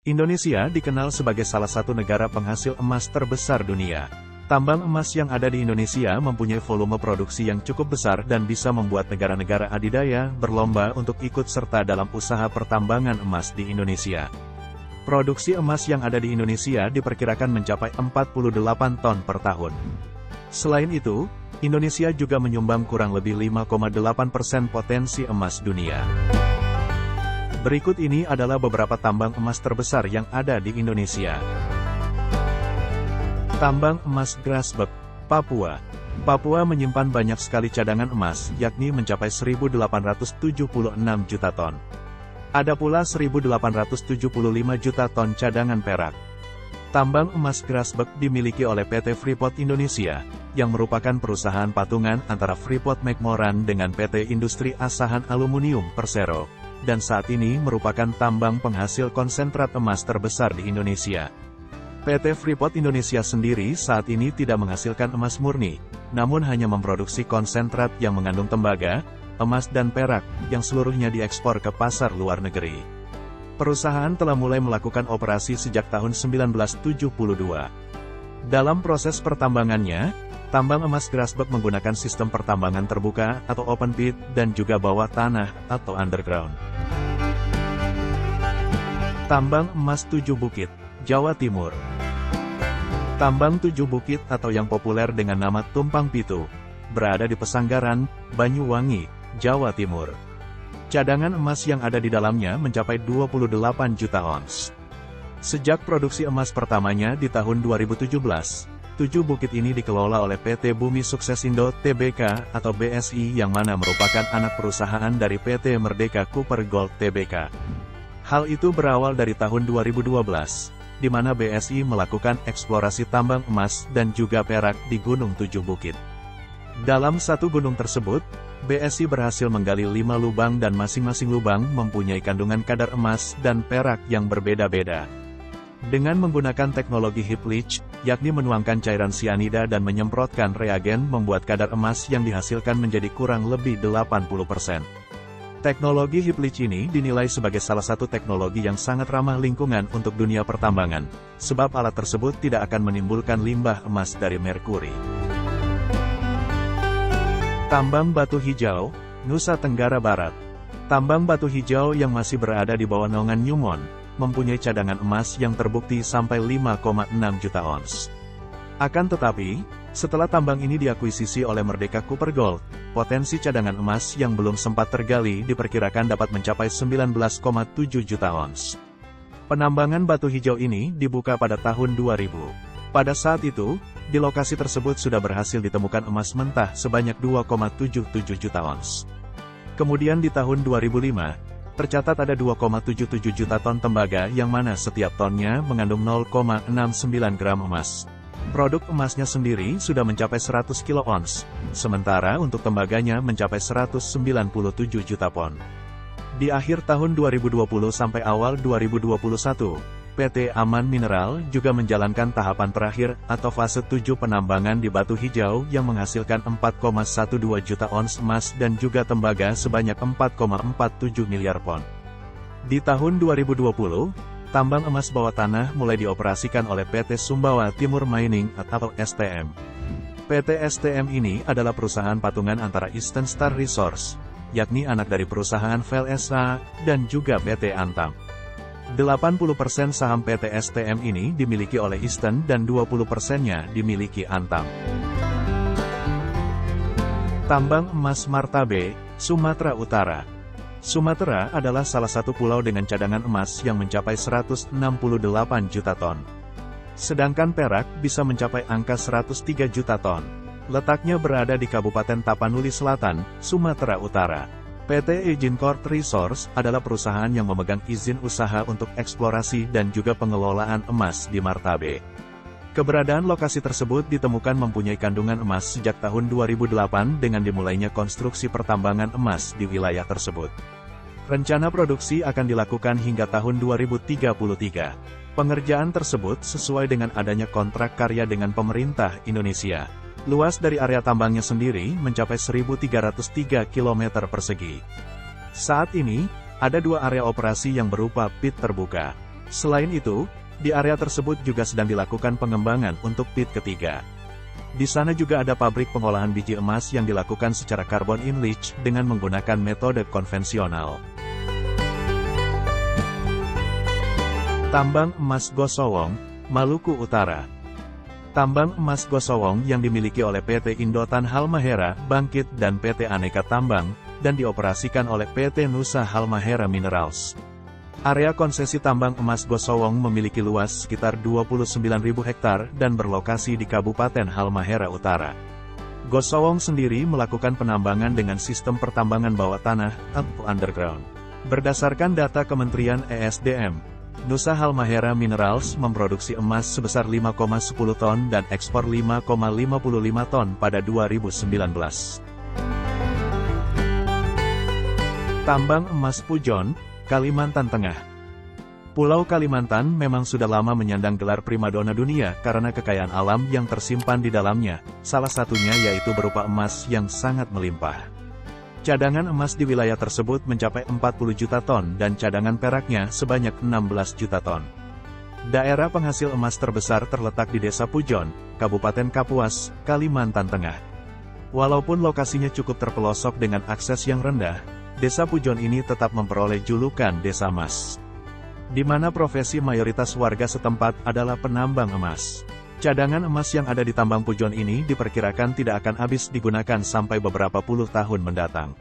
Indonesia dikenal sebagai salah satu negara penghasil emas terbesar dunia. Tambang emas yang ada di Indonesia mempunyai volume produksi yang cukup besar dan bisa membuat negara-negara adidaya berlomba untuk ikut serta dalam usaha pertambangan emas di Indonesia. Produksi emas yang ada di Indonesia diperkirakan mencapai 48 ton per tahun. Selain itu, Indonesia juga menyumbang kurang lebih 5,8% potensi emas dunia. Berikut ini adalah beberapa tambang emas terbesar yang ada di Indonesia. Tambang emas Grasberg, Papua. Papua menyimpan banyak sekali cadangan emas, yakni mencapai 1.876 juta ton. Ada pula 1.875 juta ton cadangan perak. Tambang emas Grasberg dimiliki oleh PT Freeport Indonesia, yang merupakan perusahaan patungan antara Freeport McMoran dengan PT Industri Asahan Aluminium Persero, dan saat ini merupakan tambang penghasil konsentrat emas terbesar di Indonesia. PT Freeport Indonesia sendiri saat ini tidak menghasilkan emas murni, namun hanya memproduksi konsentrat yang mengandung tembaga, emas dan perak, yang seluruhnya diekspor ke pasar luar negeri. Perusahaan telah mulai melakukan operasi sejak tahun 1972. Dalam proses pertambangannya, tambang emas Grasberg menggunakan sistem pertambangan terbuka atau open pit dan juga bawah tanah atau underground. Tambang emas Tujuh Bukit, Jawa Timur. Tambang Tujuh Bukit atau yang populer dengan nama Tumpang Pitu, berada di Pesanggaran, Banyuwangi, Jawa Timur. Cadangan emas yang ada di dalamnya mencapai 28 juta ons. Sejak produksi emas pertamanya di tahun 2017, Tujuh Bukit ini dikelola oleh PT Bumi Suksesindo Tbk atau BSI yang mana merupakan anak perusahaan dari PT Merdeka Copper Gold Tbk. Hal itu berawal dari tahun 2012, di mana BSI melakukan eksplorasi tambang emas dan juga perak di Gunung Tujuh Bukit. Dalam satu gunung tersebut, BSI berhasil menggali 5 lubang dan masing-masing lubang mempunyai kandungan kadar emas dan perak yang berbeda-beda. Dengan menggunakan teknologi heap leach, yakni menuangkan cairan sianida dan menyemprotkan reagen membuat kadar emas yang dihasilkan menjadi kurang lebih 80%. Teknologi heap leach ini dinilai sebagai salah satu teknologi yang sangat ramah lingkungan untuk dunia pertambangan, sebab alat tersebut tidak akan menimbulkan limbah emas dari merkuri. Tambang Batu Hijau, Nusa Tenggara Barat. Tambang batu hijau yang masih berada di bawah naungan Newmont, mempunyai cadangan emas yang terbukti sampai 5,6 juta ons. Akan tetapi, setelah tambang ini diakuisisi oleh Merdeka Copper Gold, potensi cadangan emas yang belum sempat tergali diperkirakan dapat mencapai 19,7 juta ons. Penambangan batu hijau ini dibuka pada tahun 2000. Pada saat itu, di lokasi tersebut sudah berhasil ditemukan emas mentah sebanyak 2,77 juta ons. Kemudian di tahun 2005, tercatat ada 2,77 juta ton tembaga yang mana setiap tonnya mengandung 0,69 gram emas. Produk emasnya sendiri sudah mencapai 100 kilo ons, sementara untuk tembaganya mencapai 197 juta pon. Di akhir tahun 2020 sampai awal 2021, PT Aman Mineral juga menjalankan tahapan terakhir atau fase 7 penambangan di batu hijau yang menghasilkan 4,12 juta ons emas dan juga tembaga sebanyak 4,47 miliar pon. Di tahun 2020, tambang emas bawah tanah mulai dioperasikan oleh PT Sumbawa Timur Mining atau STM. PT STM ini adalah perusahaan patungan antara Eastern Star Resource, yakni anak dari perusahaan VLSA, dan juga PT Antam. 80% saham PT STM ini dimiliki oleh Eastern dan 20%-nya dimiliki Antam. Tambang emas Martabe, Sumatera Utara. Sumatera adalah salah satu pulau dengan cadangan emas yang mencapai 168 juta ton. Sedangkan perak bisa mencapai angka 103 juta ton. Letaknya berada di Kabupaten Tapanuli Selatan, Sumatera Utara. PT Ejinkort Resource adalah perusahaan yang memegang izin usaha untuk eksplorasi dan juga pengelolaan emas di Martabe. Keberadaan lokasi tersebut ditemukan mempunyai kandungan emas sejak tahun 2008 dengan dimulainya konstruksi pertambangan emas di wilayah tersebut. Rencana produksi akan dilakukan hingga tahun 2033. Pengerjaan tersebut sesuai dengan adanya kontrak karya dengan pemerintah Indonesia. Luas dari area tambangnya sendiri mencapai 1.303 km persegi. Saat ini, ada dua area operasi yang berupa pit terbuka. Selain itu, di area tersebut juga sedang dilakukan pengembangan untuk pit ketiga. Di sana juga ada pabrik pengolahan biji emas yang dilakukan secara carbon in leach dengan menggunakan metode konvensional. Tambang emas Gosowong, Maluku Utara. Tambang emas Gosowong yang dimiliki oleh PT Indotan Halmahera Bangkit dan PT Aneka Tambang, dan dioperasikan oleh PT Nusa Halmahera Minerals. Area konsesi tambang emas Gosowong memiliki luas sekitar 29.000 hektar dan berlokasi di Kabupaten Halmahera Utara. Gosowong sendiri melakukan penambangan dengan sistem pertambangan bawah tanah atau underground. Berdasarkan data Kementerian ESDM, Nusa Halmahera Minerals memproduksi emas sebesar 5,10 ton dan ekspor 5,55 ton pada 2019. Tambang emas Pujon, Kalimantan Tengah. Pulau Kalimantan memang sudah lama menyandang gelar primadona dunia karena kekayaan alam yang tersimpan di dalamnya, salah satunya yaitu berupa emas yang sangat melimpah. Cadangan emas di wilayah tersebut mencapai 40 juta ton dan cadangan peraknya sebanyak 16 juta ton. Daerah penghasil emas terbesar terletak di Desa Pujon, Kabupaten Kapuas, Kalimantan Tengah. Walaupun lokasinya cukup terpelosok dengan akses yang rendah, Desa Pujon ini tetap memperoleh julukan Desa Emas, di mana profesi mayoritas warga setempat adalah penambang emas. Cadangan emas yang ada di tambang Pujon ini diperkirakan tidak akan habis digunakan sampai beberapa puluh tahun mendatang.